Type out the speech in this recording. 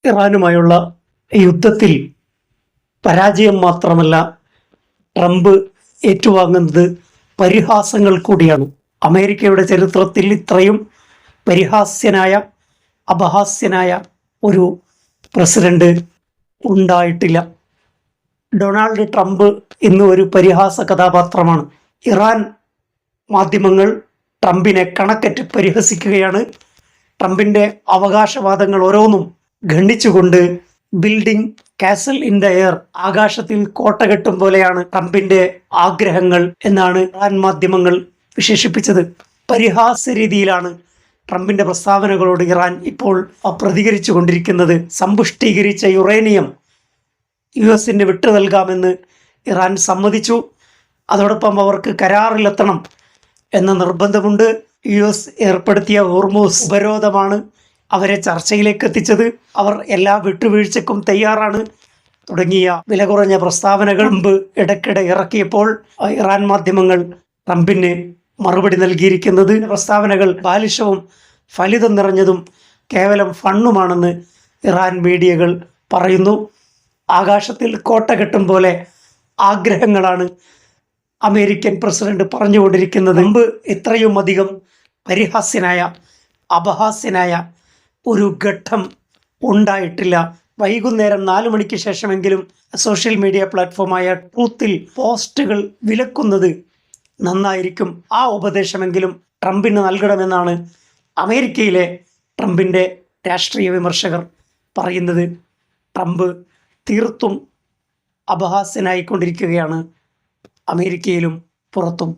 ഇറാനുമായുള്ള യുദ്ധത്തിൽ പരാജയം മാത്രമല്ല, ട്രംപ് ഏറ്റുവാങ്ങുന്നത് പരിഹാസങ്ങൾ കൂടിയാണ്. അമേരിക്കയുടെ ചരിത്രത്തിൽ ഇത്രയും പരിഹാസ്യനായ, അപഹാസ്യനായ ഒരു പ്രസിഡന്റ് ഉണ്ടായിട്ടില്ല. ഡൊണാൾഡ് ട്രംപ് ഇന്ന് ഒരു പരിഹാസ കഥാപാത്രമാണ്. ഇറാൻ മാധ്യമങ്ങൾ ട്രംപിനെ കണക്കറ്റ് പരിഹസിക്കുകയാണ്. ട്രംപിൻ്റെ അവകാശവാദങ്ങൾ ഓരോന്നും ഖണ്ഡിച്ചുകൊണ്ട് building castle in the air, ആകാശത്തിൽ കോട്ട കെട്ടും പോലെയാണ് ട്രംപിന്റെ ആഗ്രഹങ്ങൾ എന്നാണ് ഇറാൻ മാധ്യമങ്ങൾ വിശേഷിപ്പിച്ചത്. പരിഹാസ രീതിയിലാണ് ട്രംപിന്റെ പ്രസ്താവനകളോട് ഇറാൻ ഇപ്പോൾ പ്രതികരിച്ചു കൊണ്ടിരിക്കുന്നത്. സമ്പുഷ്ടീകരിച്ച യുറേനിയം US വിട്ടു നൽകാമെന്ന് ഇറാൻ സമ്മതിച്ചു. അതോടൊപ്പം അവർക്ക് കരാറിലെത്തണം എന്ന നിർബന്ധമുണ്ട്. US ഏർപ്പെടുത്തിയ ഹോർമൂസ് ഉപരോധമാണ് അവരെ ചർച്ചയിലേക്ക് എത്തിച്ചത്. അവർ എല്ലാ വിട്ടുവീഴ്ചക്കും തയ്യാറാണ് തുടങ്ങിയ വില കുറഞ്ഞ പ്രസ്താവനകൾ ട്രംപ് ഇടയ്ക്കിടെ ഇറക്കിയപ്പോൾ ഇറാൻ മാധ്യമങ്ങൾ ട്രംപിന് മറുപടി നൽകിയിരിക്കുന്നത് പ്രസ്താവനകൾ ബാലിശവും ഫലിതം നിറഞ്ഞതും കേവലം ഫണ്ണുമാണെന്ന് ഇറാൻ മീഡിയകൾ പറയുന്നു. ആകാശത്തിൽ കോട്ട കെട്ടും പോലെ ആഗ്രഹങ്ങളാണ് അമേരിക്കൻ പ്രസിഡന്റ് പറഞ്ഞുകൊണ്ടിരിക്കുന്നത്. ട്രംപ് ഇത്രയും അധികം പരിഹാസ്യനായ, അപഹാസ്യനായ ഒരു ഘട്ടം ഉണ്ടായിട്ടില്ല. വൈകുന്നേരം 4 മണിക്ക് ശേഷമെങ്കിലും സോഷ്യൽ മീഡിയ പ്ലാറ്റ്ഫോമായ ട്രൂത്തിൽ പോസ്റ്റുകൾ വിലക്കുന്നത് നന്നായിരിക്കും. ആ ഉപദേശമെങ്കിലും ട്രംപിന് നൽകണമെന്നാണ് അമേരിക്കയിലെ ട്രംപിൻ്റെ രാഷ്ട്രീയ വിമർശകർ പറയുന്നത്. ട്രംപ് തീർത്തും അപഹാസ്യനായിക്കൊണ്ടിരിക്കുകയാണ് അമേരിക്കയിലും പുറത്തും.